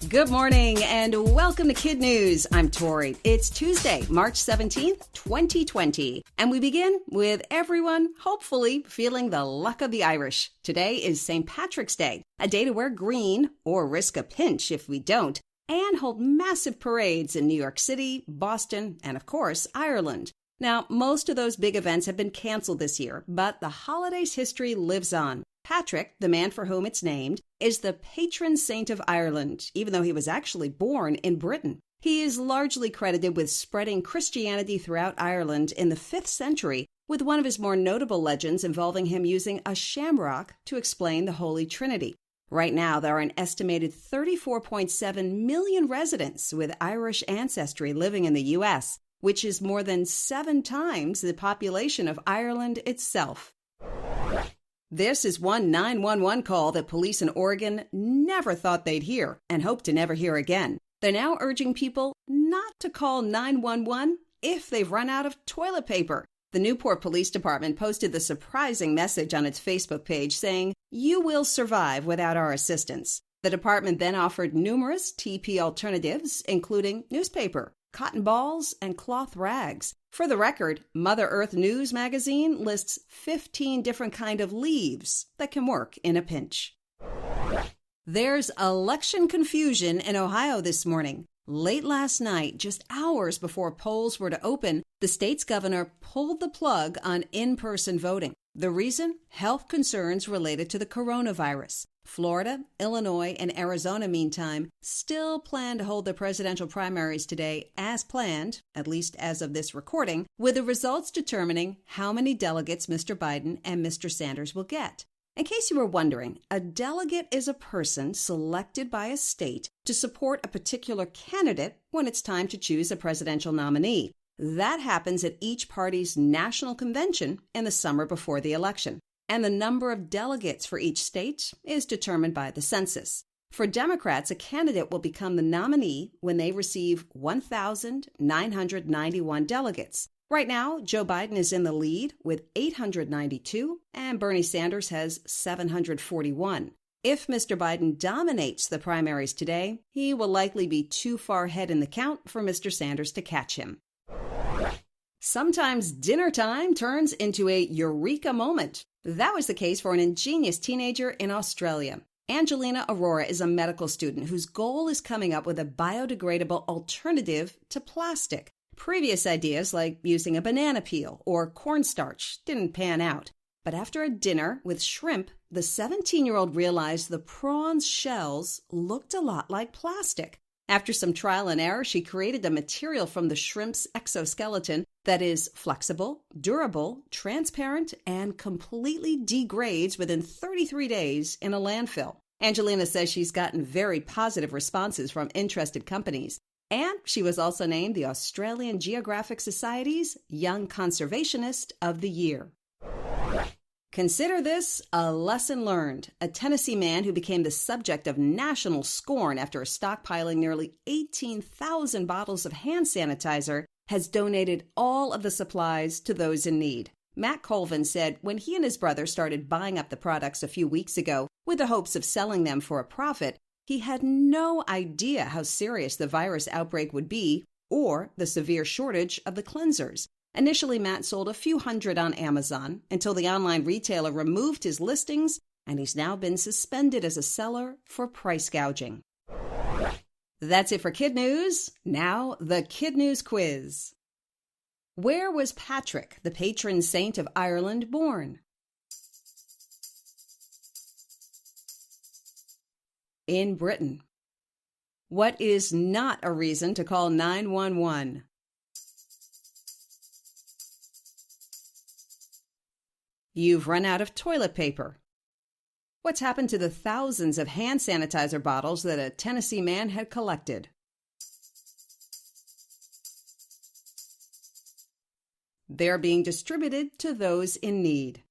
Good morning and welcome to KidNuz. I'm Tori. It's Tuesday, March 17th, 2020. And we begin with everyone hopefully feeling the luck of the Irish. Today is St. Patrick's Day, a day to wear green or risk a pinch if we don't, and hold massive parades in New York City, Boston, and of course, Ireland. Now, most of those big events have been canceled this year, but the holiday's history lives on. Patrick, the man for whom it's named, is the patron saint of Ireland, even though he was actually born in Britain. He is largely credited with spreading Christianity throughout Ireland in the 5th century, with one of his more notable legends involving him using a shamrock to explain the Holy Trinity. Right now, there are an estimated 34.7 million residents with Irish ancestry living in the U.S., which is more than 7 times the population of Ireland itself. This is one 911 call that police in Oregon never thought they'd hear and hope to never hear again. They're now urging people not to call 911 if they've run out of toilet paper. The Newport Police Department posted the surprising message on its Facebook page saying, "You will survive without our assistance." The department then offered numerous TP alternatives, including newspaper, cotton balls, and cloth rags. For the record, Mother Earth News magazine lists 15 different kinds of leaves that can work in a pinch. There's election confusion in Ohio this morning. Late last night, just hours before polls were to open, the state's governor pulled the plug on in-person voting. The reason? Health concerns related to the coronavirus. Florida, Illinois, and Arizona, meantime, still plan to hold their presidential primaries today as planned, at least as of this recording, with the results determining how many delegates Mr. Biden and Mr. Sanders will get. In case you were wondering, a delegate is a person selected by a state to support a particular candidate when it's time to choose a presidential nominee. That happens at each party's national convention in the summer before the election. And the number of delegates for each state is determined by the census. For Democrats, a candidate will become the nominee when they receive 1,991 delegates. Right now, Joe Biden is in the lead with 892, and Bernie Sanders has 741. If Mr. Biden dominates the primaries today, he will likely be too far ahead in the count for Mr. Sanders to catch him. Sometimes dinner time turns into a eureka moment. That was the case for an ingenious teenager in Australia. Angelina Aurora is a medical student whose goal is coming up with a biodegradable alternative to plastic. Previous ideas like using a banana peel or cornstarch didn't pan out. But after a dinner with shrimp, the 17-year-old realized the prawns' shells looked a lot like plastic. After some trial and error, she created a material from the shrimp's exoskeleton that is flexible, durable, transparent, and completely degrades within 33 days in a landfill. Angelina says she's gotten very positive responses from interested companies, and she was also named the Australian Geographic Society's Young Conservationist of the Year. Consider this a lesson learned. A Tennessee man who became the subject of national scorn after stockpiling nearly 18,000 bottles of hand sanitizer has donated all of the supplies to those in need. Matt Colvin said when he and his brother started buying up the products a few weeks ago with the hopes of selling them for a profit, he had no idea how serious the virus outbreak would be or the severe shortage of the cleansers. Initially, Matt sold a few hundred on Amazon until the online retailer removed his listings, and he's now been suspended as a seller for price gouging. That's it for KidNuz. Now, the KidNuz quiz. Where was Patrick, the patron saint of Ireland, born? In Britain. What is not a reason to call 911? You've run out of toilet paper. What's happened to the thousands of hand sanitizer bottles that a Tennessee man had collected? They're being distributed to those in need.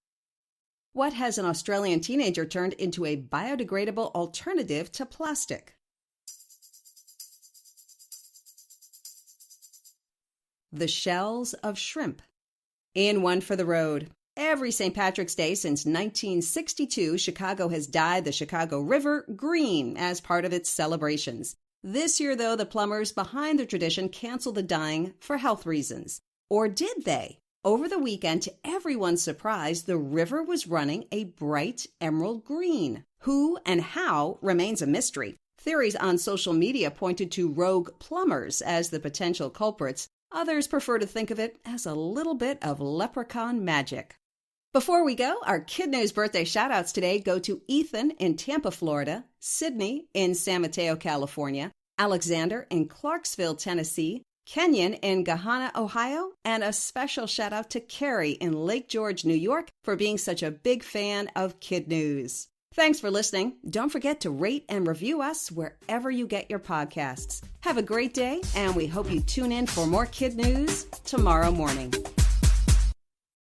What has an Australian teenager turned into a biodegradable alternative to plastic? The shells of shrimp. In one for the road. Every St. Patrick's Day since 1962, Chicago has dyed the Chicago River green as part of its celebrations. This year, though, the plumbers behind the tradition canceled the dyeing for health reasons. Or did they? Over the weekend, to everyone's surprise, the river was running a bright emerald green. Who and how remains a mystery. Theories on social media pointed to rogue plumbers as the potential culprits. Others prefer to think of it as a little bit of leprechaun magic. Before we go, our KidNuz birthday shout-outs today go to Ethan in Tampa, Florida, Sydney in San Mateo, California, Alexander in Clarksville, Tennessee, Kenyon in Gahanna, Ohio, and a special shout-out to Carrie in Lake George, New York, for being such a big fan of KidNuz. Thanks for listening. Don't forget to rate and review us wherever you get your podcasts. Have a great day, and we hope you tune in for more KidNuz tomorrow morning.